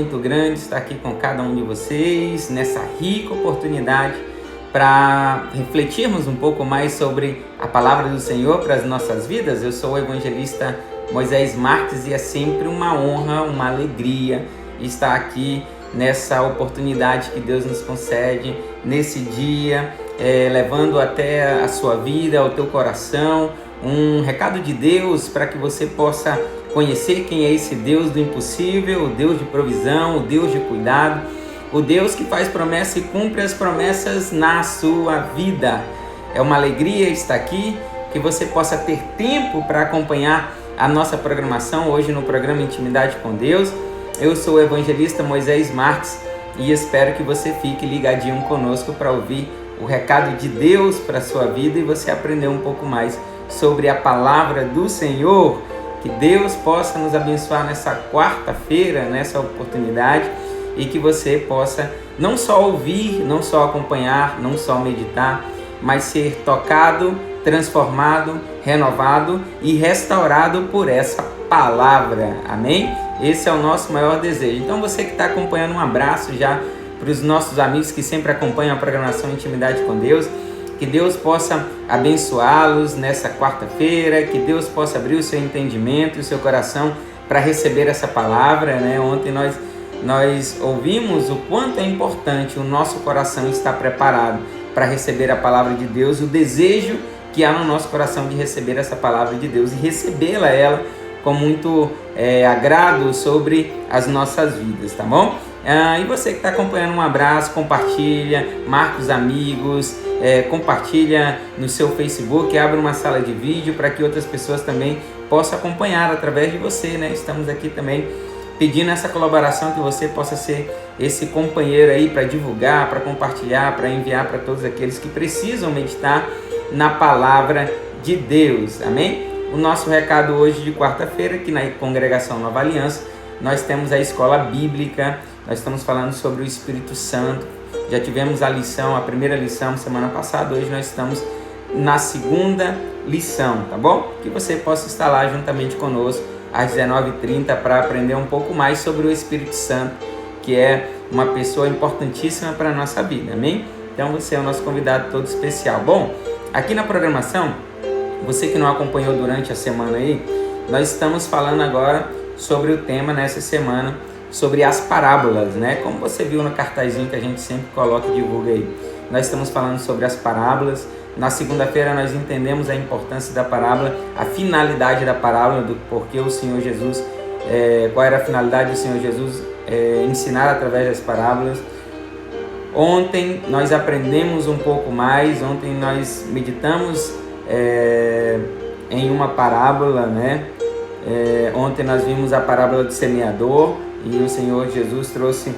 Muito grande estar aqui com cada um de vocês nessa rica oportunidade para refletirmos um pouco mais sobre a palavra do Senhor para as nossas vidas. Eu sou o evangelista Moisés Marques e é sempre uma honra, uma alegria estar aqui nessa oportunidade que Deus nos concede nesse dia, levando até a sua vida, ao teu coração, um recado de Deus para que você possa conhecer quem é esse Deus do impossível, o Deus de provisão, o Deus de cuidado, o Deus que faz promessa e cumpre as promessas na sua vida. É uma alegria estar aqui, que você possa ter tempo para acompanhar a nossa programação hoje no programa Intimidade com Deus. Eu sou o evangelista Moisés Marques e espero que você fique ligadinho conosco para ouvir o recado de Deus para a sua vida e você aprender um pouco mais sobre a palavra do Senhor. Que Deus possa nos abençoar nessa quarta-feira, nessa oportunidade, e que você possa não só ouvir, não só acompanhar, não só meditar, mas ser tocado, transformado, renovado e restaurado por essa palavra. Amém? Esse é o nosso maior desejo. Então você que está acompanhando, um abraço já para os nossos amigos que sempre acompanham a programação Intimidade com Deus. Que Deus possa abençoá-los nessa quarta-feira, que Deus possa abrir o seu entendimento e o seu coração para receber essa palavra, né? Ontem nós ouvimos o quanto é importante o nosso coração estar preparado para receber a palavra de Deus, o desejo que há no nosso coração de receber essa palavra de Deus e recebê-la com muito agrado sobre as nossas vidas, tá bom? E você que está acompanhando, um abraço, compartilha, marca os amigos, compartilha no seu Facebook, abre uma sala de vídeo para que outras pessoas também possam acompanhar através de você, né? Estamos aqui também pedindo essa colaboração, que você possa ser esse companheiro aí para divulgar, para compartilhar, para enviar para todos aqueles que precisam meditar na palavra de Deus, amém? O nosso recado hoje de quarta-feira, aqui na Congregação Nova Aliança, nós temos a escola bíblica, nós estamos falando sobre o Espírito Santo. Já tivemos a primeira lição semana passada, hoje nós estamos na segunda lição, tá bom? Que você possa estar lá juntamente conosco às 19h30 para aprender um pouco mais sobre o Espírito Santo, que é uma pessoa importantíssima para a nossa vida, amém? Então você é o nosso convidado todo especial. Bom, aqui na programação, você que não acompanhou durante a semana aí, nós estamos falando agora sobre o tema nessa semana, sobre as parábolas, né? Como você viu no cartazinho que a gente sempre coloca e divulga aí. Nós estamos falando sobre as parábolas. Na segunda-feira nós entendemos a importância da parábola, a finalidade da parábola, do porquê o Senhor Jesus, qual era a finalidade do Senhor Jesus ensinar através das parábolas. Ontem nós aprendemos um pouco mais, ontem nós meditamos em uma parábola, né? Ontem nós vimos a parábola do semeador e o Senhor Jesus trouxe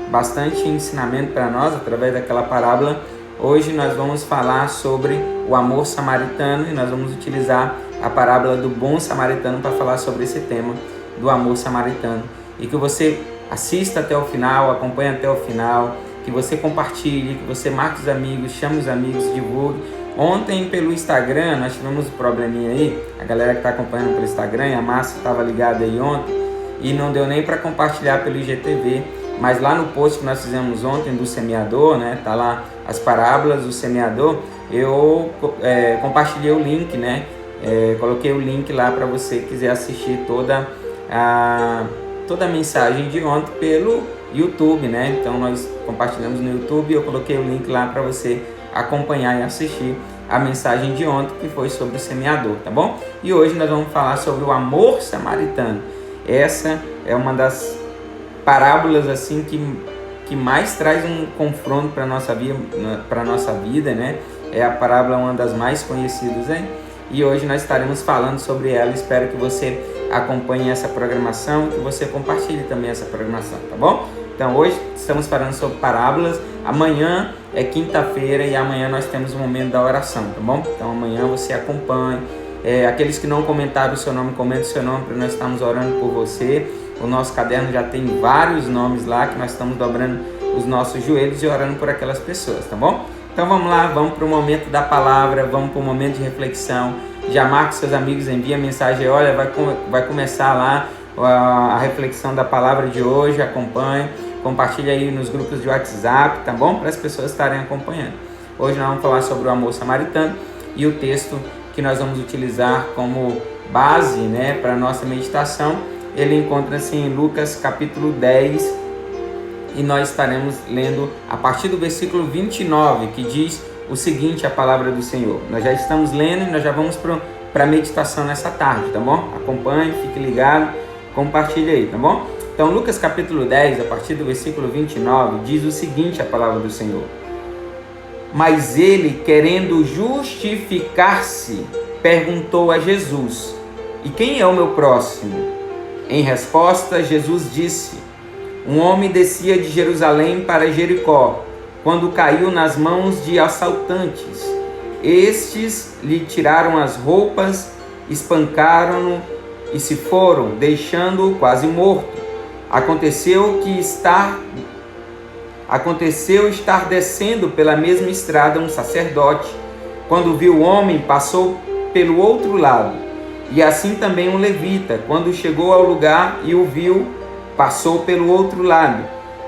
bastante ensinamento para nós através daquela parábola. Hoje nós vamos falar sobre o amor samaritano e nós vamos utilizar a parábola do bom samaritano para falar sobre esse tema do amor samaritano. E que você assista até o final, acompanhe até o final, que você compartilhe, que você marque os amigos, chame os amigos, divulgue. Ontem pelo Instagram nós tivemos um probleminha aí, a galera que está acompanhando pelo Instagram, a Márcia estava ligada aí ontem e não deu nem para compartilhar pelo IGTV, mas lá no post que nós fizemos ontem do semeador, né, tá lá as parábolas do semeador, eu compartilhei o link, né, coloquei o link lá para você que quiser assistir toda a mensagem de ontem pelo YouTube, né, então nós compartilhamos no YouTube e eu coloquei o link lá para você acompanhar e assistir a mensagem de ontem, que foi sobre o semeador, tá bom? E hoje nós vamos falar sobre o amor samaritano. Essa é uma das parábolas assim que mais traz um confronto para nossa vida, né? É a parábola uma das mais conhecidas, hein? E hoje nós estaremos falando sobre ela. Espero que você acompanhe essa programação, que você compartilhe também essa programação, tá bom? Então hoje estamos falando sobre parábolas. Amanhã é quinta-feira e amanhã nós temos o momento da oração, tá bom? Então amanhã você acompanhe. Aqueles que não comentaram o seu nome, comente o seu nome para nós estarmos orando por você. O nosso caderno já tem vários nomes lá que nós estamos dobrando os nossos joelhos e orando por aquelas pessoas, tá bom? Então vamos lá, vamos para o momento da palavra, vamos para o momento de reflexão. Já marca seus amigos, envia mensagem, olha, vai começar lá a reflexão da palavra de hoje, acompanhe, compartilhe aí nos grupos de WhatsApp, tá bom? Para as pessoas estarem acompanhando. Hoje nós vamos falar sobre o amor samaritano e o texto que nós vamos utilizar como base, né, para a nossa meditação, ele encontra-se em Lucas capítulo 10 e nós estaremos lendo a partir do versículo 29, que diz o seguinte, a palavra do Senhor. Nós já estamos lendo e nós já vamos para a meditação nessa tarde, tá bom? Acompanhe, fique ligado, compartilhe aí, tá bom? Então, Lucas capítulo 10, a partir do versículo 29, diz o seguinte, a palavra do Senhor. Mas ele, querendo justificar-se, perguntou a Jesus, e quem é o meu próximo? Em resposta, Jesus disse, um homem descia de Jerusalém para Jericó, quando caiu nas mãos de assaltantes. Estes lhe tiraram as roupas, espancaram-no e se foram, deixando-o quase morto. Aconteceu estar descendo pela mesma estrada um sacerdote. Quando viu o homem, passou pelo outro lado. E assim também um levita, quando chegou ao lugar e o viu, passou pelo outro lado.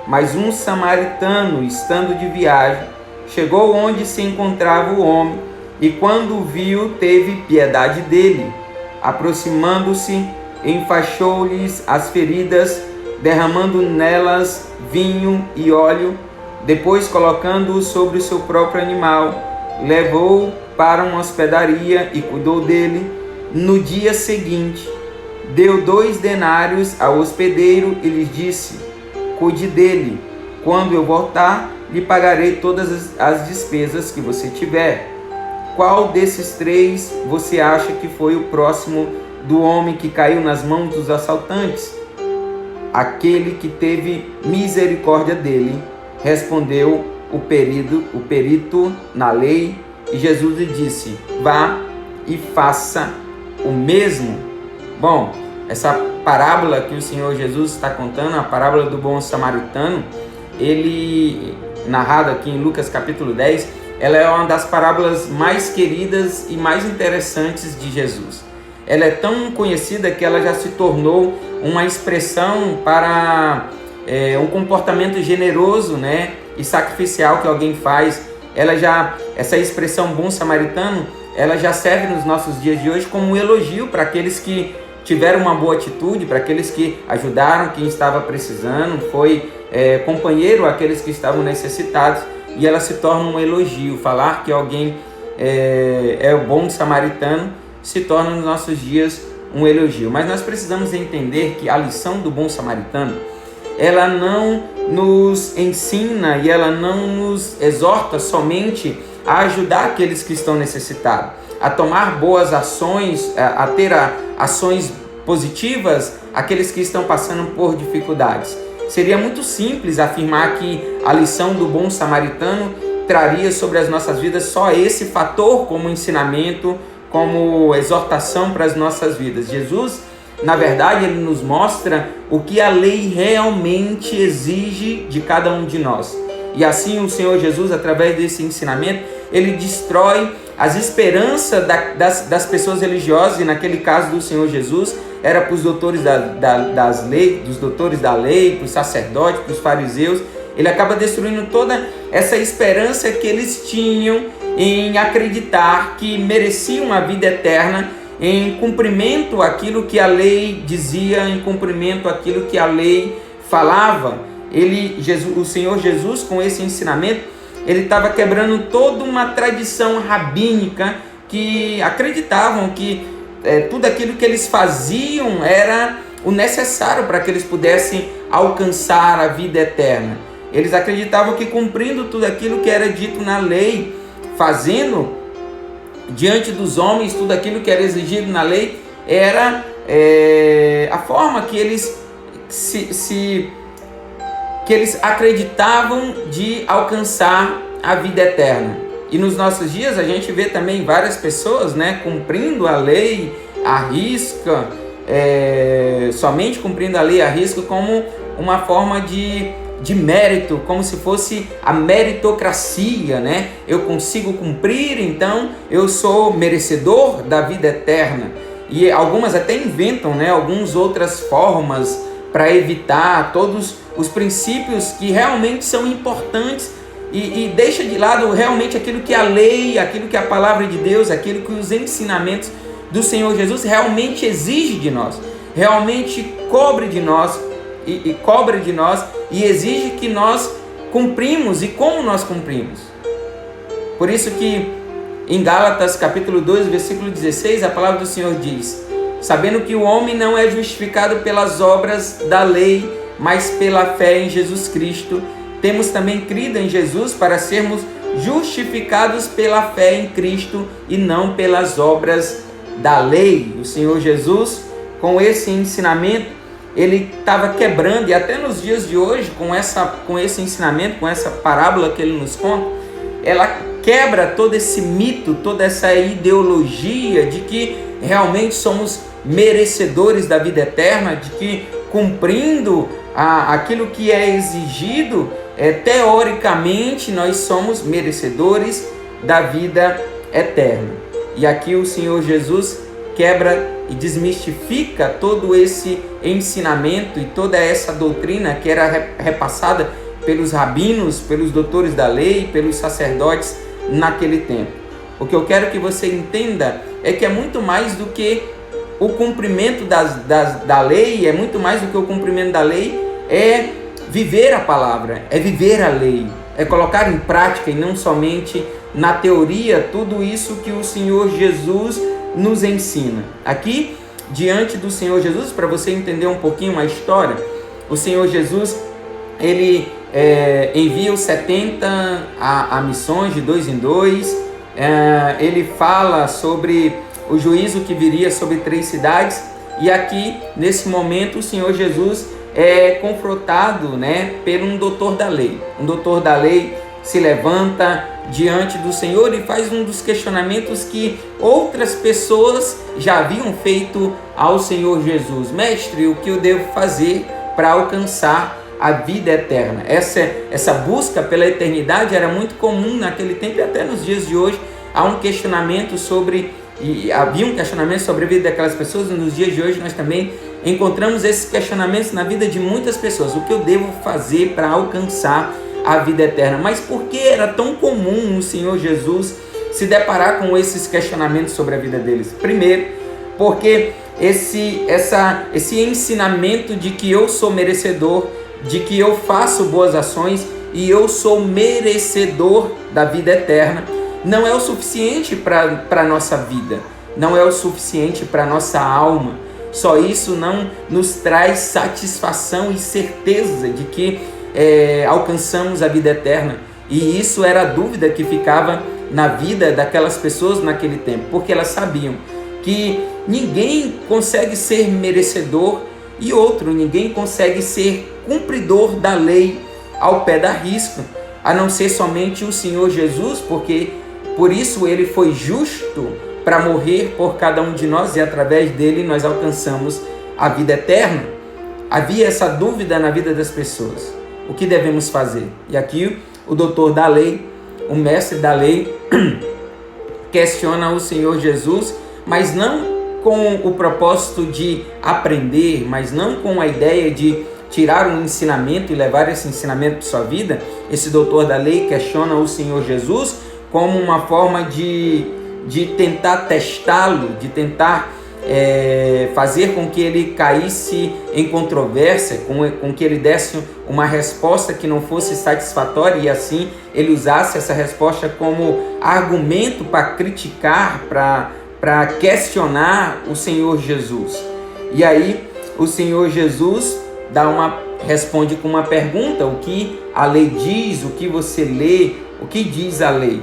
Mas um samaritano, estando de viagem, chegou onde se encontrava o homem, e quando o viu, teve piedade dele. Aproximando-se, enfaixou-lhes as feridas, derramando nelas vinho e óleo. Depois, colocando-o sobre o seu próprio animal, levou-o para uma hospedaria e cuidou dele. No dia seguinte, deu 2 denários ao hospedeiro e lhes disse, cuide dele. Quando eu voltar, lhe pagarei todas as despesas que você tiver. Qual desses 3 você acha que foi o próximo do homem que caiu nas mãos dos assaltantes? Aquele que teve misericórdia dele, respondeu o perito na lei, e Jesus lhe disse, vá e faça o mesmo. Bom, essa parábola que o Senhor Jesus está contando, a parábola do bom samaritano, ele, narrado aqui em Lucas capítulo 10, ela é uma das parábolas mais queridas e mais interessantes de Jesus. Ela é tão conhecida que ela já se tornou uma expressão para um comportamento generoso, né, e sacrificial que alguém faz. Essa expressão bom samaritano, ela já serve nos nossos dias de hoje como um elogio para aqueles que tiveram uma boa atitude, para aqueles que ajudaram quem estava precisando, foi companheiro àqueles que estavam necessitados, e ela se torna um elogio. Falar que alguém é o bom samaritano se torna nos nossos dias um elogio. Mas nós precisamos entender que a lição do bom samaritano, ela não nos ensina e ela não nos exorta somente a ajudar aqueles que estão necessitados, a tomar boas ações, a ter ações positivas aqueles que estão passando por dificuldades. Seria muito simples afirmar que a lição do bom samaritano traria sobre as nossas vidas só esse fator como ensinamento, como exortação para as nossas vidas. Jesus, na verdade, ele nos mostra o que a lei realmente exige de cada um de nós. E assim o Senhor Jesus, através desse ensinamento, ele destrói as esperanças das pessoas religiosas, e naquele caso do Senhor Jesus, era para os doutores dos doutores da lei, para os sacerdotes, para os fariseus. Ele acaba destruindo toda essa esperança que eles tinham em acreditar que mereciam a vida eterna, em cumprimento àquilo que a lei dizia, em cumprimento àquilo que a lei falava. O Senhor Jesus, com esse ensinamento, ele estava quebrando toda uma tradição rabínica que acreditavam que tudo aquilo que eles faziam era o necessário para que eles pudessem alcançar a vida eterna. Eles acreditavam que cumprindo tudo aquilo que era dito na lei, fazendo diante dos homens tudo aquilo que era exigido na lei, era a forma que eles que eles acreditavam de alcançar a vida eterna. E nos nossos dias a gente vê também várias pessoas, né, cumprindo a lei à risca, somente cumprindo a lei à risca como uma forma de mérito, como se fosse a meritocracia, né? Eu consigo cumprir, então eu sou merecedor da vida eterna. e algumas até inventam, né, algumas outras formas para evitar todos os princípios que realmente são importantes e deixa de lado realmente aquilo que a lei, aquilo que a palavra de Deus, aquilo que os ensinamentos do Senhor Jesus realmente exige de nós, realmente cobre de nós e exige que nós cumprimos e como nós cumprimos. Por isso que em Gálatas capítulo 2, versículo 16, a palavra do Senhor diz: sabendo que o homem não é justificado pelas obras da lei, mas pela fé em Jesus Cristo, temos também crido em Jesus para sermos justificados pela fé em Cristo e não pelas obras da lei. O Senhor Jesus, com esse ensinamento, ele estava quebrando, e até nos dias de hoje, com esse ensinamento, com essa parábola que ele nos conta, ela quebra todo esse mito, toda essa ideologia de que realmente somos merecedores da vida eterna, de que cumprindo aquilo que é exigido, teoricamente nós somos merecedores da vida eterna. E aqui o Senhor Jesus quebra e desmistifica todo esse ensinamento e toda essa doutrina que era repassada pelos rabinos, pelos doutores da lei, pelos sacerdotes naquele tempo. O que eu quero que você entenda é que é muito mais do que o cumprimento da lei, é muito mais do que o cumprimento da lei, é viver a palavra, é viver a lei, é colocar em prática e não somente na teoria tudo isso que o Senhor Jesus nos ensina. Aqui, diante do Senhor Jesus, para você entender um pouquinho a história, o Senhor Jesus, ele envia os 70 a missões de 2 em 2, ele fala sobre o juízo que viria sobre 3 cidades, e aqui, nesse momento, o Senhor Jesus é confrontado, né, por um doutor da lei. Um doutor da lei se levanta diante do Senhor e faz um dos questionamentos que outras pessoas já haviam feito ao Senhor Jesus. Mestre, o que eu devo fazer para alcançar a vida eterna? Essa busca pela eternidade era muito comum naquele tempo e até nos dias de hoje. Há um questionamento havia um questionamento sobre a vida daquelas pessoas, e nos dias de hoje nós também encontramos esses questionamentos na vida de muitas pessoas. O que eu devo fazer para alcançar a vida eterna? Mas por que era tão comum o Senhor Jesus se deparar com esses questionamentos sobre a vida deles? Primeiro, porque esse ensinamento de que eu sou merecedor, de que eu faço boas ações e eu sou merecedor da vida eterna, não é o suficiente para a nossa vida, não é o suficiente para a nossa alma. Só isso não nos traz satisfação e certeza de que alcançamos a vida eterna. E isso era a dúvida que ficava na vida daquelas pessoas naquele tempo, porque elas sabiam que ninguém consegue ser merecedor e ninguém consegue ser cumpridor da lei ao pé da risca, a não ser somente o Senhor Jesus, porque por isso ele foi justo para morrer por cada um de nós e através dele nós alcançamos a vida eterna. Havia essa dúvida na vida das pessoas. O que devemos fazer? E aqui o doutor da lei, o mestre da lei, questiona o Senhor Jesus, mas não com o propósito de aprender, mas não com a ideia de tirar um ensinamento e levar esse ensinamento para sua vida. Esse doutor da lei questiona o Senhor Jesus como uma forma de tentar testá-lo, de tentar fazer com que ele caísse em controvérsia, com que ele desse uma resposta que não fosse satisfatória e assim ele usasse essa resposta como argumento para criticar, para questionar o Senhor Jesus. E aí o Senhor Jesus responde com uma pergunta: o que a lei diz, o que você lê, o que diz a lei?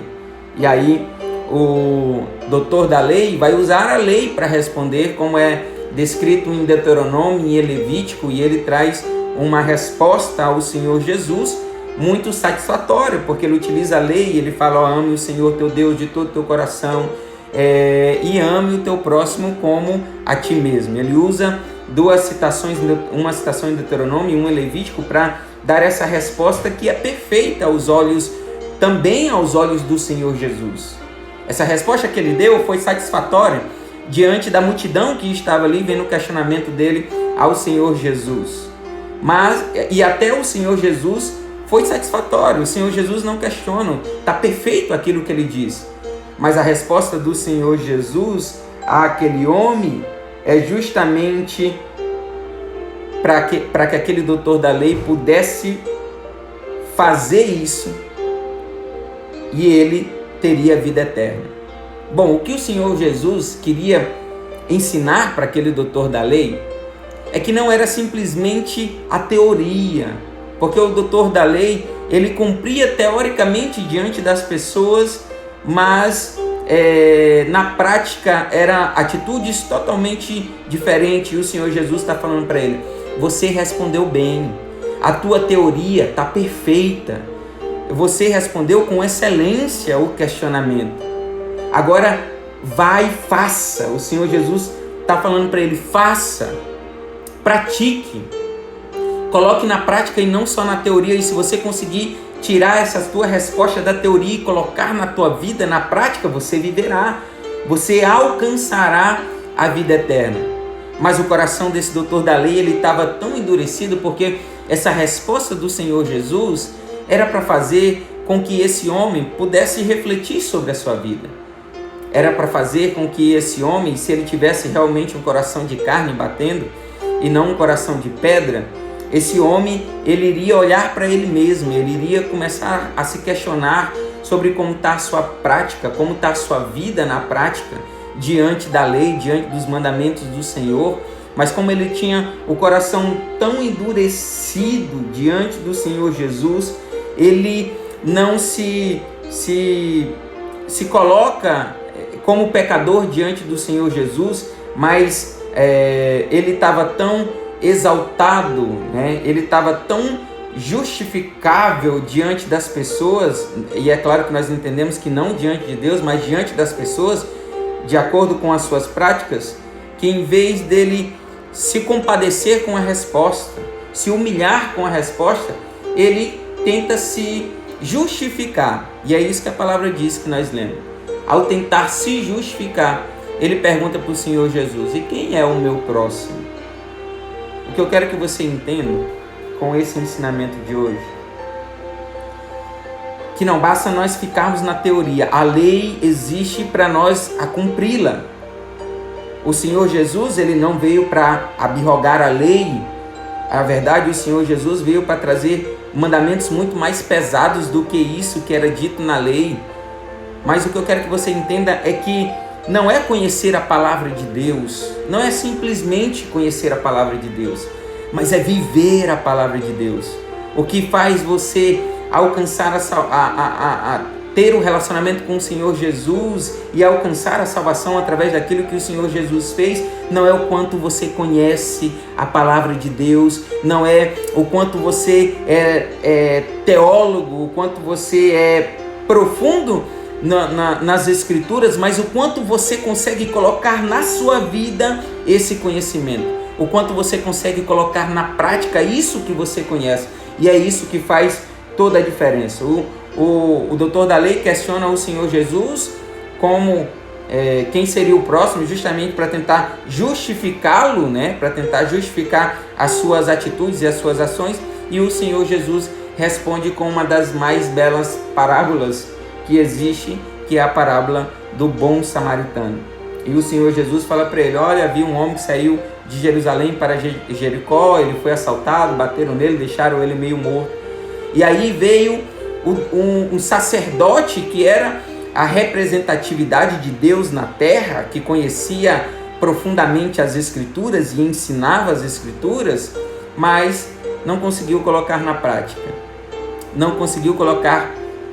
E aí o doutor da lei vai usar a lei para responder, como é descrito em Deuteronômio e em Levítico, e ele traz uma resposta ao Senhor Jesus muito satisfatória, porque ele utiliza a lei e ele fala: ame o Senhor teu Deus de todo o teu coração e ame o teu próximo como a ti mesmo. Ele usa duas citações, uma citação em Deuteronômio e uma em Levítico, para dar essa resposta que é perfeita também aos olhos do Senhor Jesus. Essa resposta que ele deu foi satisfatória diante da multidão que estava ali vendo o questionamento dele ao Senhor Jesus. E até o Senhor Jesus foi satisfatório. O Senhor Jesus não questiona, está perfeito aquilo que ele diz. Mas a resposta do Senhor Jesus àquele homem é justamente para que aquele doutor da lei pudesse fazer isso e ele teria vida eterna. Bom, o que o Senhor Jesus queria ensinar para aquele doutor da lei é que não era simplesmente a teoria, porque o doutor da lei, ele cumpria teoricamente diante das pessoas, mas na prática eram atitudes totalmente diferentes. E o Senhor Jesus está falando para ele: você respondeu bem, a tua teoria está perfeita, você respondeu com excelência o questionamento. Agora vai, faça. O Senhor Jesus está falando para ele: faça, pratique, coloque na prática e não só na teoria. E se você conseguir tirar essa tua resposta da teoria e colocar na tua vida, na prática, você viverá, você alcançará a vida eterna. Mas o coração desse doutor da lei, ele estava tão endurecido, porque essa resposta do Senhor Jesus era para fazer com que esse homem pudesse refletir sobre a sua vida. Era para fazer com que esse homem, se ele tivesse realmente um coração de carne batendo e não um coração de pedra, esse homem, ele iria olhar para ele mesmo, ele iria começar a se questionar sobre como está a sua prática, como está a sua vida na prática, diante da lei, diante dos mandamentos do Senhor. Mas como ele tinha o coração tão endurecido diante do Senhor Jesus, ele não se coloca como pecador diante do Senhor Jesus, mas ele estava tão exaltado, né? Ele estava tão justificável diante das pessoas, e é claro que nós entendemos que não diante de Deus, mas diante das pessoas, de acordo com as suas práticas, que em vez dele se compadecer com a resposta, se humilhar com a resposta, ele tenta se justificar. E é isso que a palavra diz que nós lemos. Ao tentar se justificar, ele pergunta para o Senhor Jesus: e quem é o meu próximo? O que eu quero que você entenda com esse ensinamento de hoje, que não basta nós ficarmos na teoria, a lei existe para nós a cumpri-la. O Senhor Jesus, ele não veio para abrogar a lei. Na verdade, o Senhor Jesus veio para trazer mandamentos muito mais pesados do que isso que era dito na lei. Mas o que eu quero que você entenda é que não é conhecer a palavra de Deus, não é simplesmente conhecer a palavra de Deus, mas é viver a palavra de Deus. O que faz você alcançar ter um relacionamento com o Senhor Jesus e alcançar a salvação através daquilo que o Senhor Jesus fez, não é o quanto você conhece a palavra de Deus, não é o quanto você é teólogo, o quanto você é profundo nas Escrituras, mas o quanto você consegue colocar na sua vida esse conhecimento, o quanto você consegue colocar na prática isso que você conhece. E é isso que faz toda a diferença. O doutor da lei questiona o Senhor Jesus como quem seria o próximo, justamente para tentar justificá-lo, né? Para tentar justificar as suas atitudes e as suas ações. E o Senhor Jesus responde com uma das mais belas parábolas que existe, que é a parábola do bom samaritano. E o Senhor Jesus fala para ele: olha, havia um homem que saiu de Jerusalém para Jericó, ele foi assaltado, bateram nele, deixaram ele meio morto. E aí veio um sacerdote que era a representatividade de Deus na terra, que conhecia profundamente as Escrituras e ensinava as Escrituras, mas não conseguiu colocar na prática, não conseguiu colocar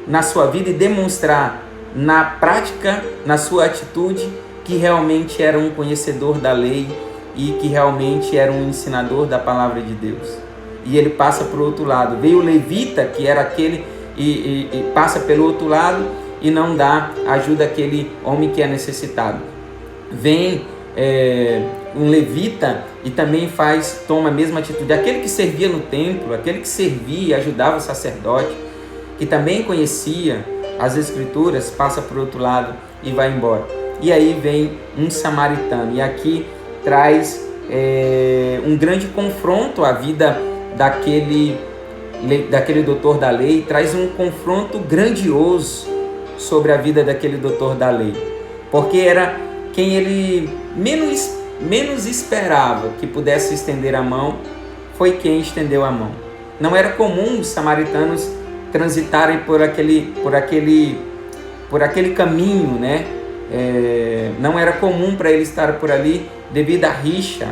na sua vida e demonstrar na prática, na sua atitude, que realmente era um conhecedor da lei e que realmente era um ensinador da palavra de Deus. E ele passa para o outro lado. Veio o levita, que era aquele, e passa pelo outro lado e não dá ajuda àquele homem que é necessitado. Vem um levita e também toma a mesma atitude. Aquele que servia no templo, aquele que servia, ajudava o sacerdote, que também conhecia as Escrituras, passa para o outro lado e vai embora. e aí vem um samaritano. E aqui traz um grande confronto à vida daquele doutor da lei, traz um confronto grandioso sobre a vida daquele doutor da lei, porque era quem ele menos esperava que pudesse estender a mão, foi quem estendeu a mão. Não era comum os samaritanos transitarem por aquele caminho, né? Não era comum para ele estar por ali devido à rixa,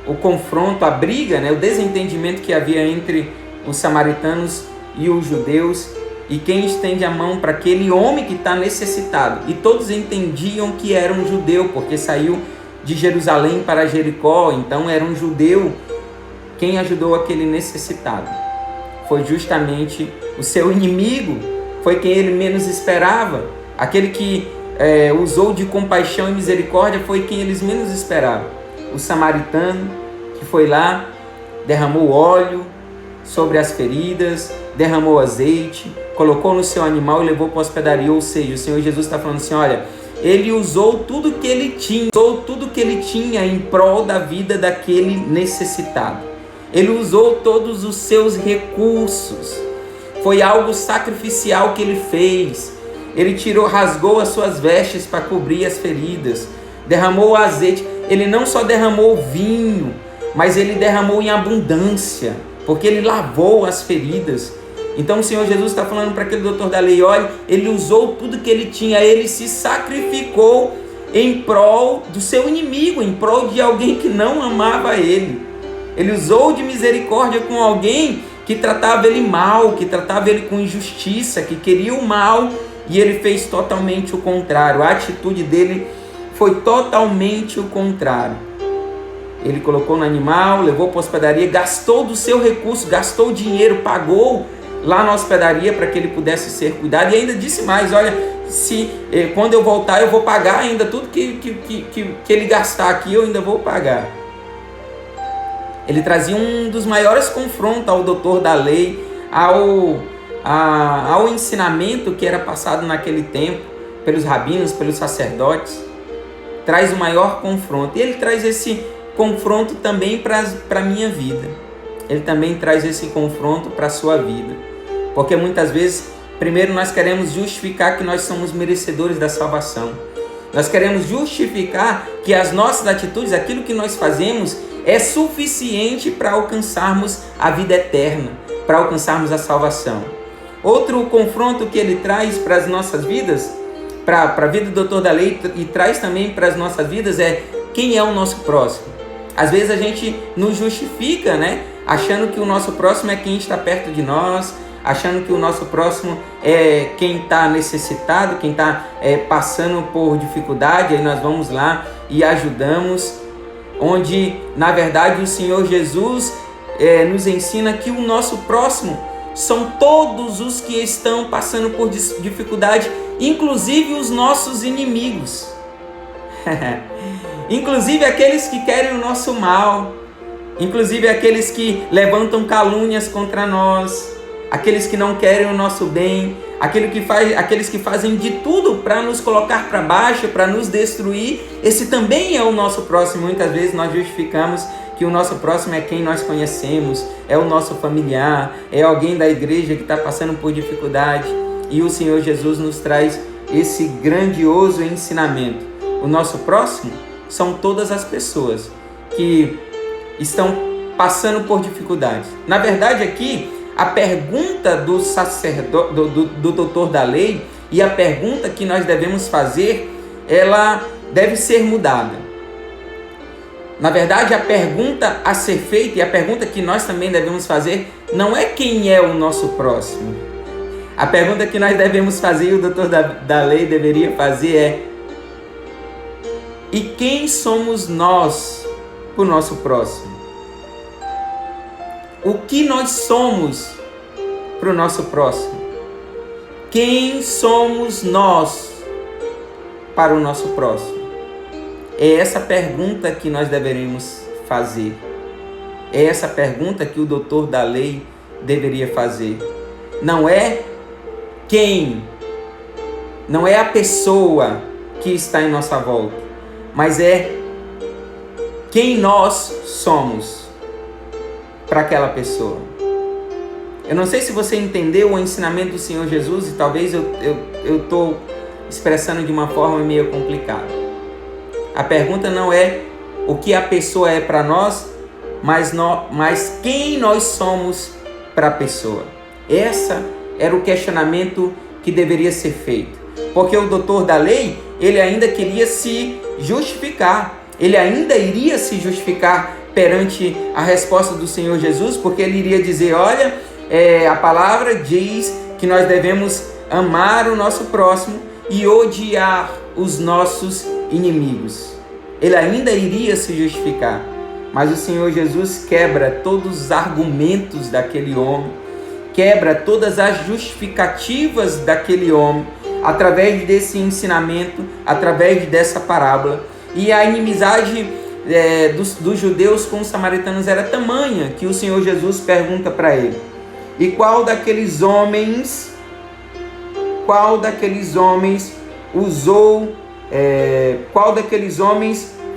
o confronto, a briga, né? O desentendimento que havia entre os samaritanos e os judeus. E quem estende a mão para aquele homem que está necessitado? E todos entendiam que era um judeu, porque saiu de Jerusalém para Jericó, então era um judeu. Quem ajudou aquele necessitado foi justamente o seu inimigo, foi quem ele menos esperava. Aquele que usou de compaixão e misericórdia foi quem eles menos esperavam. O samaritano que foi lá, derramou óleo sobre as feridas, derramou azeite, colocou no seu animal e levou para a hospedaria. Ou seja, o Senhor Jesus está falando assim, olha, ele usou tudo que ele tinha em prol da vida daquele necessitado. Ele usou todos os seus recursos. Foi algo sacrificial que ele fez. Ele rasgou as suas vestes para cobrir as feridas, derramou azeite. Ele não só derramou vinho, mas ele derramou em abundância, porque ele lavou as feridas. Então o Senhor Jesus está falando para aquele doutor da lei, olha, ele usou tudo que ele tinha, ele se sacrificou em prol do seu inimigo, em prol de alguém que não amava ele. Ele usou de misericórdia com alguém que tratava ele mal, que tratava ele com injustiça, que queria o mal, e ele fez totalmente o contrário. A atitude dele foi totalmente o contrário. Ele colocou no animal, levou para a hospedaria, gastou do seu recurso, gastou dinheiro, pagou lá na hospedaria para que ele pudesse ser cuidado, e ainda disse mais, olha, quando eu voltar eu vou pagar ainda tudo que ele gastar aqui, eu ainda vou pagar. Ele trazia um dos maiores confrontos ao doutor da lei, ao ensinamento que era passado naquele tempo pelos rabinos, pelos sacerdotes. Traz o maior confronto, e ele traz esse confronto também para a minha vida. Ele também traz esse confronto para a sua vida, porque muitas vezes, primeiro nós queremos justificar que nós somos merecedores da salvação. Nós queremos justificar que as nossas atitudes, aquilo que nós fazemos, é suficiente para alcançarmos a vida eterna, para alcançarmos a salvação. Outro confronto que ele traz para as nossas vidas, para a vida do doutor da lei, e traz também para as nossas vidas, é quem é o nosso próximo. Às vezes a gente nos justifica, né? Achando que o nosso próximo é quem está perto de nós, achando que o nosso próximo é quem está necessitado, quem está passando por dificuldade, aí nós vamos lá e ajudamos, onde na verdade o Senhor Jesus nos ensina que o nosso próximo são todos os que estão passando por dificuldade, inclusive os nossos inimigos, inclusive aqueles que querem o nosso mal, inclusive aqueles que levantam calúnias contra nós, aqueles que não querem o nosso bem, aqueles que fazem de tudo para nos colocar para baixo, para nos destruir. Esse também é o nosso próximo. Muitas vezes nós justificamos que o nosso próximo é quem nós conhecemos, é o nosso familiar, é alguém da igreja que está passando por dificuldade. E o Senhor Jesus nos traz esse grandioso ensinamento. O nosso próximo são todas as pessoas que estão passando por dificuldades. Na verdade, aqui, a pergunta do sacerdote, do doutor da lei, e a pergunta que nós devemos fazer, ela deve ser mudada. Na verdade, a pergunta a ser feita, e a pergunta que nós também devemos fazer, não é quem é o nosso próximo. A pergunta que nós devemos fazer, e o doutor da lei deveria fazer, é: e quem somos nós para o nosso próximo? O que nós somos para o nosso próximo? Quem somos nós para o nosso próximo? É essa pergunta que nós deveremos fazer. É essa pergunta que o doutor da lei deveria fazer. Não é quem não é a pessoa que está em nossa volta, mas é quem nós somos para aquela pessoa. Eu não sei se você entendeu o ensinamento do Senhor Jesus, e talvez eu estou expressando de uma forma meio complicada. A pergunta não é o que a pessoa é para nós, mas quem nós somos para a pessoa. Esse era o questionamento que deveria ser feito. Porque o doutor da lei, ele ainda queria se justificar. Ele ainda iria se justificar perante a resposta do Senhor Jesus, porque ele iria dizer, olha, a palavra diz que nós devemos amar o nosso próximo e odiar os nossos inimigos. Ele ainda iria se justificar, mas o Senhor Jesus quebra todos os argumentos daquele homem, quebra todas as justificativas daquele homem, através desse ensinamento, através dessa parábola. E a inimizade dos judeus com os samaritanos era tamanha que o Senhor Jesus pergunta para ele: e qual daqueles homens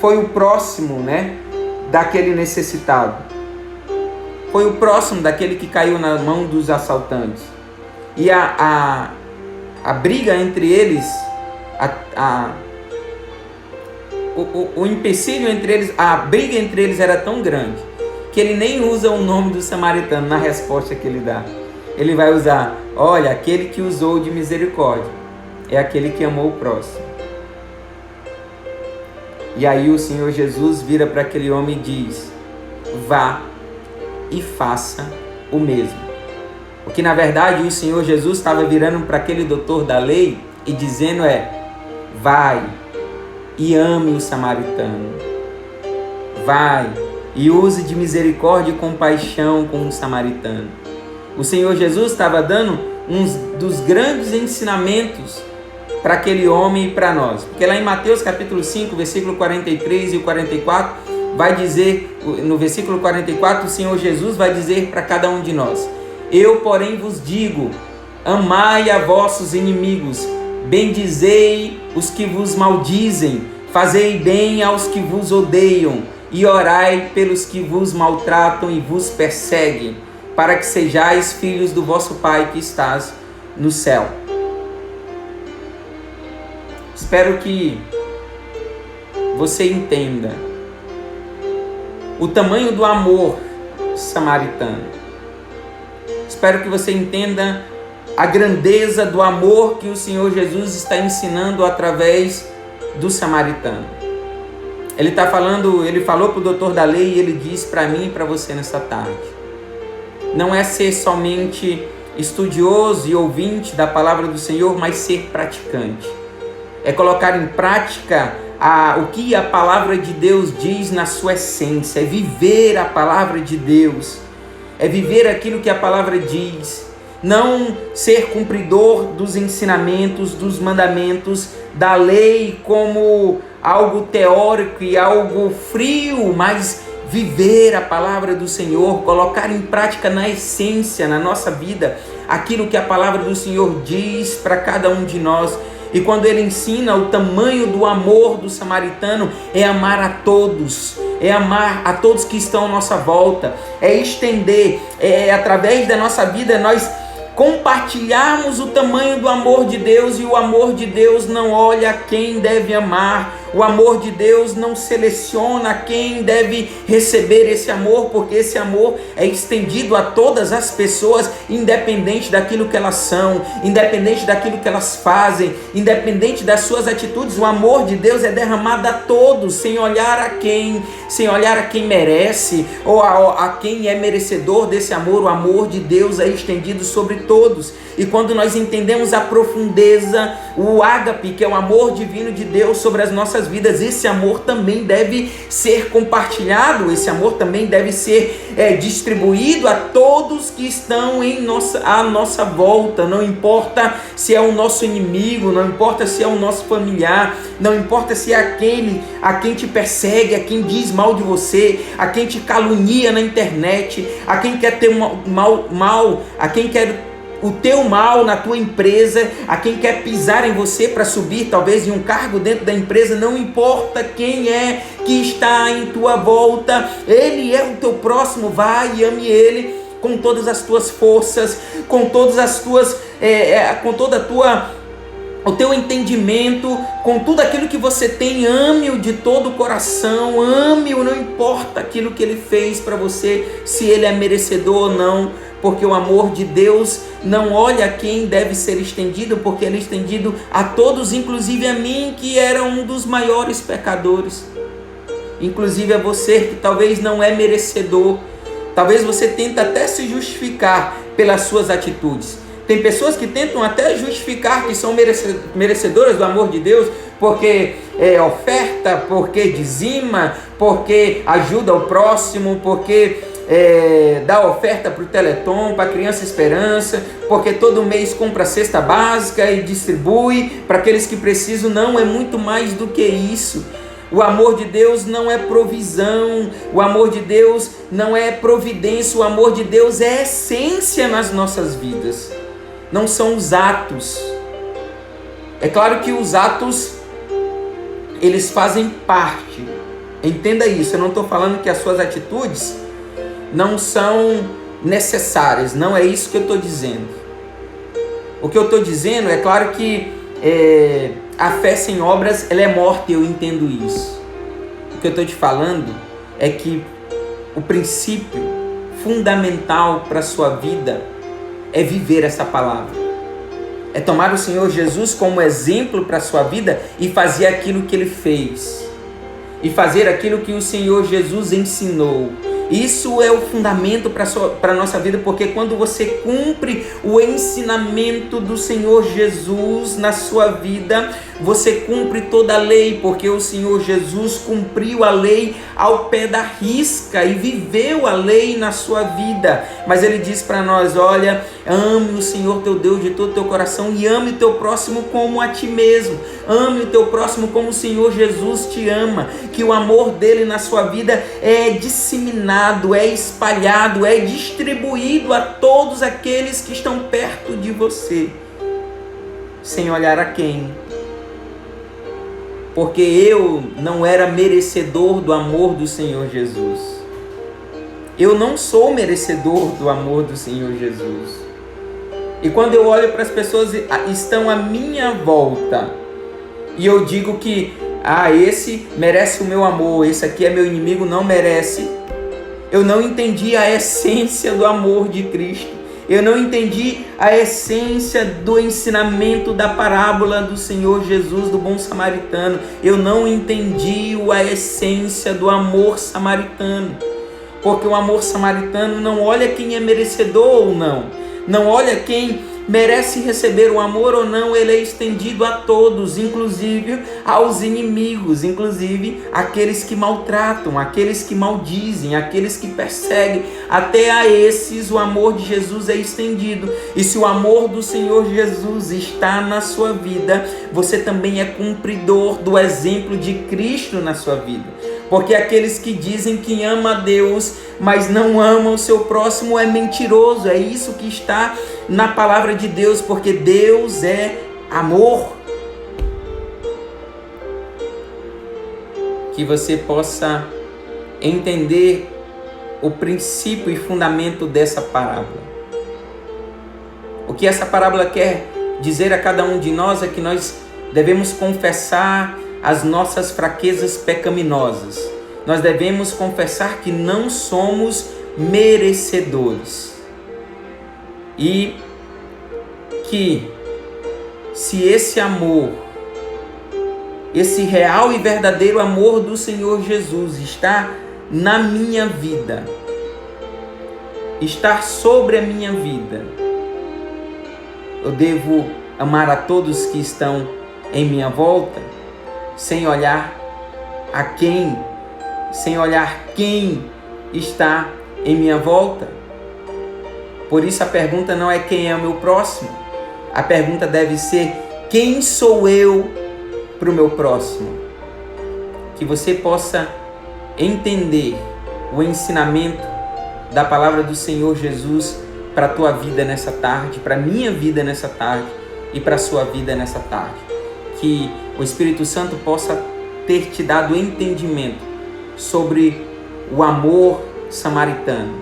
foi o próximo, daquele necessitado? Foi o próximo daquele que caiu na mão dos assaltantes. E a briga entre eles, o empecilho entre eles, a briga entre eles era tão grande que ele nem usa o nome do samaritano na resposta que ele dá. Ele vai usar, olha, aquele que usou de misericórdia é aquele que amou o próximo. E aí o Senhor Jesus vira para aquele homem e diz: vá e faça o mesmo. Porque na verdade o Senhor Jesus estava virando para aquele doutor da lei e dizendo vai e ame o samaritano. Vai e use de misericórdia e compaixão com o samaritano. O Senhor Jesus estava dando um dos grandes ensinamentos para aquele homem e para nós. Porque lá em Mateus capítulo 5, versículo 43 e 44, vai dizer, no versículo 44, o Senhor Jesus vai dizer para cada um de nós: eu, porém, vos digo, amai a vossos inimigos, bendizei os que vos maldizem, fazei bem aos que vos odeiam, e orai pelos que vos maltratam e vos perseguem, para que sejais filhos do vosso Pai que estás no céu. Espero que você entenda o tamanho do amor samaritano. Espero que você entenda a grandeza do amor que o Senhor Jesus está ensinando através do samaritano. Ele falou para o doutor da lei e ele diz para mim e para você nessa tarde: não é ser somente estudioso e ouvinte da palavra do Senhor, mas ser praticante. É colocar em prática o que a palavra de Deus diz na sua essência, é viver a palavra de Deus, é viver aquilo que a palavra diz, não ser cumpridor dos ensinamentos, dos mandamentos, da lei como algo teórico e algo frio, mas viver a palavra do Senhor, colocar em prática na essência, na nossa vida, aquilo que a palavra do Senhor diz para cada um de nós. E quando ele ensina o tamanho do amor do samaritano, é amar a todos, é amar a todos que estão à nossa volta, é estender, através da nossa vida nós compartilharmos o tamanho do amor de Deus. E o amor de Deus não olha quem deve amar, o amor de Deus não seleciona quem deve receber esse amor, porque esse amor é estendido a todas as pessoas, independente daquilo que elas são, independente daquilo que elas fazem, independente das suas atitudes. O amor de Deus é derramado a todos, sem olhar a quem merece ou a quem é merecedor desse amor. O amor de Deus é estendido sobre todos. E quando nós entendemos a profundeza, o ágape, que é o amor divino de Deus sobre as nossas vidas, esse amor também deve ser compartilhado, esse amor também deve ser distribuído a todos que estão à nossa volta. Não importa se é o nosso inimigo, não importa se é o nosso familiar, não importa se é aquele a quem te persegue, a quem diz mal de você, a quem te calunia na internet, a quem quer ter mal, a quem quer o teu mal na tua empresa, a quem quer pisar em você para subir talvez em um cargo dentro da empresa, não importa quem é que está em tua volta, ele é o teu próximo, vai e ame ele com todas as tuas forças, com todas as tuas, com toda a tua, o teu entendimento, com tudo aquilo que você tem, ame-o de todo o coração, ame-o, não importa aquilo que ele fez para você, se ele é merecedor ou não, porque o amor de Deus não olha a quem deve ser estendido, porque ele é estendido a todos, inclusive a mim, que era um dos maiores pecadores, inclusive a você que talvez não é merecedor, talvez você tenta até se justificar pelas suas atitudes. Tem pessoas que tentam até justificar que são merecedoras do amor de Deus, porque oferta, porque dizima, porque ajuda o próximo, porque dá oferta para o Teleton, para a Criança Esperança, porque todo mês compra cesta básica e distribui para aqueles que precisam. Não, é muito mais do que isso. O amor de Deus não é provisão, o amor de Deus não é providência, o amor de Deus é essência nas nossas vidas. Não são os atos. É claro que os atos, eles fazem parte. Entenda isso, eu não estou falando que as suas atitudes não são necessárias. Não é isso que eu estou dizendo. O que eu estou dizendo, é claro que a fé sem obras, ela é morta, eu entendo isso. O que eu estou te falando é que o princípio fundamental para a sua vida é viver essa palavra, é tomar o Senhor Jesus como exemplo para a sua vida e fazer aquilo que Ele fez, e fazer aquilo que o Senhor Jesus ensinou. Isso é o fundamento para a nossa vida, porque quando você cumpre o ensinamento do Senhor Jesus na sua vida, você cumpre toda a lei, porque o Senhor Jesus cumpriu a lei ao pé da risca e viveu a lei na sua vida. Mas Ele diz para nós, olha, ame o Senhor teu Deus de todo o teu coração e ame o teu próximo como a ti mesmo. Ame o teu próximo como o Senhor Jesus te ama, que o amor dele na sua vida é disseminado, é espalhado, é distribuído a todos aqueles que estão perto de você, sem olhar a quem. Porque eu não era merecedor do amor do Senhor Jesus. Eu não sou merecedor do amor do Senhor Jesus. E quando eu olho para as pessoas que estão à minha volta, e eu digo que esse merece o meu amor, esse aqui é meu inimigo, não merece, eu não entendi a essência do amor de Cristo. Eu não entendi a essência do ensinamento da parábola do Senhor Jesus, do bom samaritano. Eu não entendi a essência do amor samaritano. Porque o amor samaritano não olha quem é merecedor ou não. Não olha quem merece receber o amor ou não, ele é estendido a todos, inclusive aos inimigos, inclusive aqueles que maltratam, aqueles que maldizem, aqueles que perseguem, até a esses o amor de Jesus é estendido. E se o amor do Senhor Jesus está na sua vida, você também é cumpridor do exemplo de Cristo na sua vida. Porque aqueles que dizem que ama a Deus, mas não amam o seu próximo, é mentiroso. É isso que está na palavra de Deus, porque Deus é amor. Que você possa entender o princípio e fundamento dessa parábola. O que essa parábola quer dizer a cada um de nós é que nós devemos confessar as nossas fraquezas pecaminosas. Nós devemos confessar que não somos merecedores. E que se esse amor, esse real e verdadeiro amor do Senhor Jesus está na minha vida, está sobre a minha vida, eu devo amar a todos que estão em minha volta, sem olhar a quem, sem olhar quem está em minha volta. Por isso a pergunta não é quem é o meu próximo. A pergunta deve ser quem sou eu para o meu próximo. Que você possa entender o ensinamento da palavra do Senhor Jesus para a tua vida nessa tarde, para a minha vida nessa tarde e para a sua vida nessa tarde. Que o Espírito Santo possa ter te dado entendimento sobre o amor samaritano,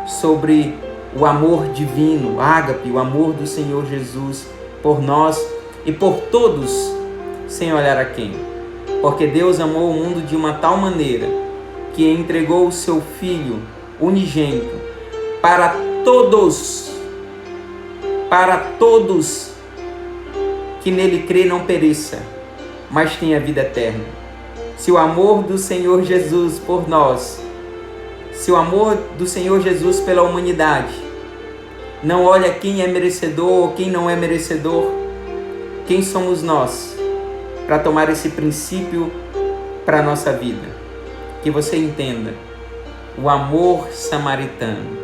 sobre o amor divino, ágape, o amor do Senhor Jesus por nós e por todos, sem olhar a quem. Porque Deus amou o mundo de uma tal maneira que entregou o seu Filho unigênito para todos que nele crê não pereça, mas tenha vida eterna. Se o amor do Senhor Jesus por nós, se o amor do Senhor Jesus pela humanidade não olha quem é merecedor ou quem não é merecedor, quem somos nós para tomar esse princípio para a nossa vida? Que você entenda o amor samaritano,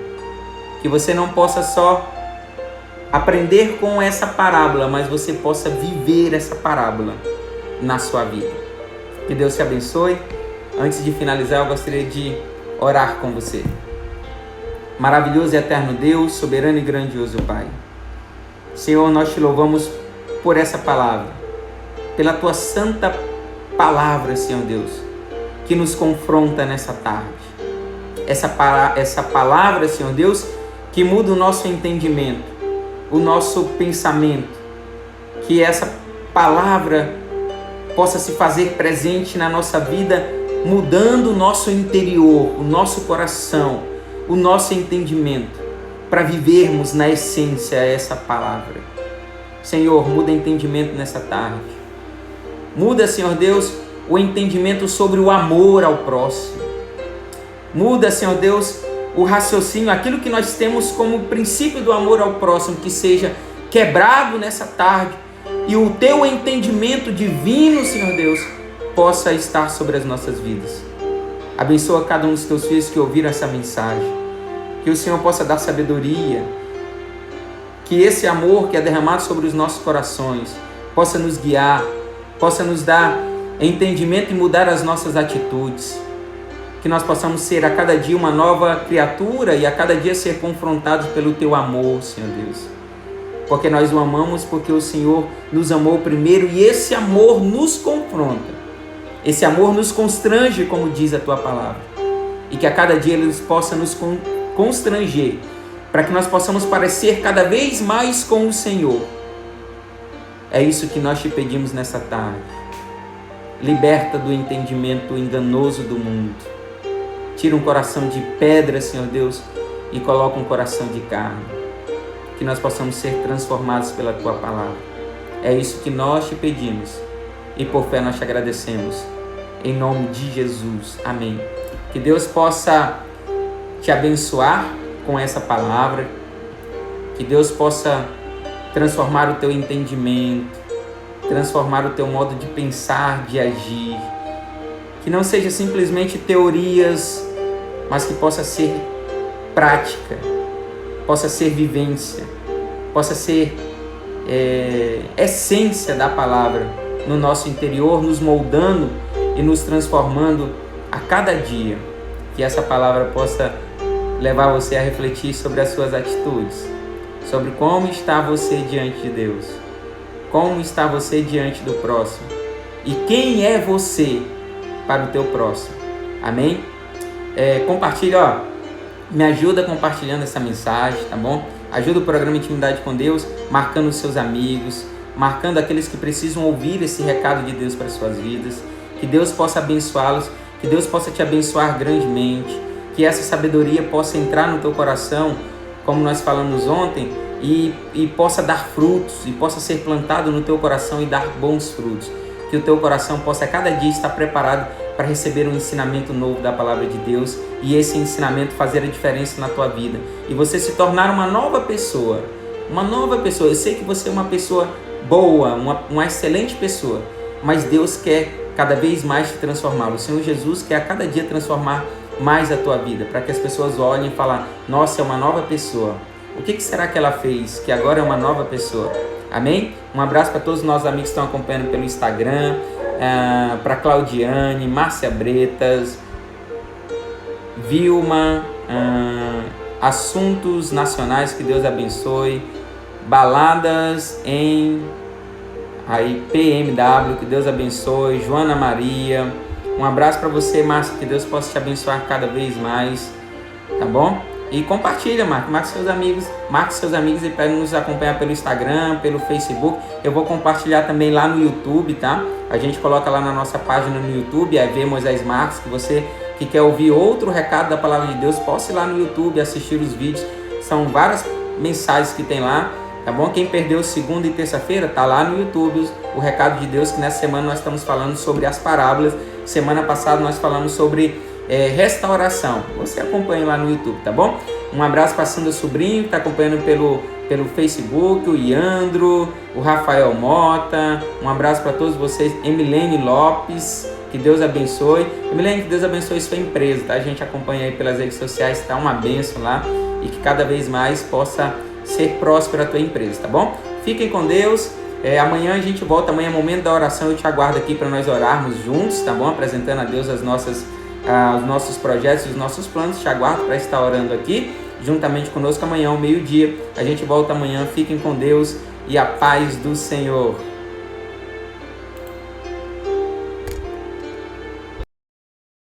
que você não possa só aprender com essa parábola, mas você possa viver essa parábola na sua vida. Que Deus te abençoe. Antes de finalizar, eu gostaria de orar com você. Maravilhoso e eterno Deus, soberano e grandioso Pai. Senhor, nós te louvamos por essa palavra, pela tua santa palavra, Senhor Deus, que nos confronta nessa tarde. Essa palavra, Senhor Deus, que muda o nosso entendimento, o nosso pensamento. Que essa palavra possa se fazer presente na nossa vida, mudando o nosso interior, o nosso coração, o nosso entendimento, para vivermos na essência essa palavra. Senhor, muda o entendimento nessa tarde. Muda, Senhor Deus, o entendimento sobre o amor ao próximo. Muda, Senhor Deus, o raciocínio, aquilo que nós temos como princípio do amor ao próximo, que seja quebrado nessa tarde e o teu entendimento divino, Senhor Deus, possa estar sobre as nossas vidas. Abençoa cada um dos teus filhos que ouviram essa mensagem. Que o Senhor possa dar sabedoria. Que esse amor que é derramado sobre os nossos corações possa nos guiar, possa nos dar entendimento e mudar as nossas atitudes. Que nós possamos ser a cada dia uma nova criatura e a cada dia ser confrontados pelo teu amor, Senhor Deus. Porque nós o amamos, porque o Senhor nos amou primeiro e esse amor nos confronta. Esse amor nos constrange, como diz a tua palavra. E que a cada dia ele possa nos constranger, para que nós possamos parecer cada vez mais com o Senhor. É isso que nós te pedimos nessa tarde. Liberta do entendimento enganoso do mundo. Tira um coração de pedra, Senhor Deus, e coloca um coração de carne. Que nós possamos ser transformados pela tua palavra. É isso que nós te pedimos. E por fé nós te agradecemos. Em nome de Jesus. Amém. Que Deus possa te abençoar com essa palavra. Que Deus possa transformar o teu entendimento, transformar o teu modo de pensar, de agir. Que não seja simplesmente teorias, mas que possa ser prática, possa ser vivência, possa ser essência da palavra no nosso interior, nos moldando e nos transformando a cada dia. Que essa palavra possa levar você a refletir sobre as suas atitudes, sobre como está você diante de Deus, como está você diante do próximo e quem é você para o teu próximo. Amém? Compartilha, me ajuda compartilhando essa mensagem, tá bom? Ajuda o programa Intimidade com Deus, marcando os seus amigos, marcando aqueles que precisam ouvir esse recado de Deus para as suas vidas. Que Deus possa abençoá-los, que Deus possa te abençoar grandemente, que essa sabedoria possa entrar no teu coração, como nós falamos ontem, e possa dar frutos, e possa ser plantado no teu coração e dar bons frutos. Que o teu coração possa a cada dia estar preparado para receber um ensinamento novo da palavra de Deus e esse ensinamento fazer a diferença na tua vida. E você se tornar uma nova pessoa. Uma nova pessoa. Eu sei que você é uma pessoa boa, uma excelente pessoa, mas Deus quer cada vez mais te transformar. O Senhor Jesus quer a cada dia transformar mais a tua vida, para que as pessoas olhem e falem: nossa, é uma nova pessoa. O que será que ela fez que agora é uma nova pessoa? Amém? Um abraço para todos os nossos amigos que estão acompanhando pelo Instagram, para Claudiane, Márcia Bretas, Vilma, Assuntos Nacionais, que Deus abençoe. Baladas em PMW, que Deus abençoe. Joana Maria, um abraço para você, Márcio, que Deus possa te abençoar cada vez mais, tá bom? E compartilha, marque seus amigos e para nos acompanhar pelo Instagram, pelo Facebook. Eu vou compartilhar também lá no YouTube, tá? A gente coloca lá na nossa página no YouTube, ver Moisés Marques, que você que quer ouvir outro recado da Palavra de Deus, possa ir lá no YouTube, assistir os vídeos. São várias mensagens que tem lá, tá bom? Quem perdeu segunda e terça-feira, tá lá no YouTube o recado de Deus, que nessa semana nós estamos falando sobre as parábolas. Semana passada nós falamos sobre restauração. Você acompanha lá no YouTube, tá bom? Um abraço para a Sandra Sobrinho, que está acompanhando pelo Facebook, o Iandro, o Rafael Mota. Um abraço para todos vocês. Emilene Lopes, que Deus abençoe. Emilene, que Deus abençoe sua empresa, tá? A gente acompanha aí pelas redes sociais, tá uma bênção lá, e que cada vez mais possa ser próspera a tua empresa, tá bom? Fiquem com Deus. Amanhã a gente volta, amanhã é momento da oração. Eu te aguardo aqui para nós orarmos juntos, tá bom? Apresentando a Deus os nossos projetos, os nossos planos. Te aguardo para estar orando aqui juntamente conosco amanhã ao meio-dia. A gente volta amanhã. Fiquem com Deus e a paz do Senhor.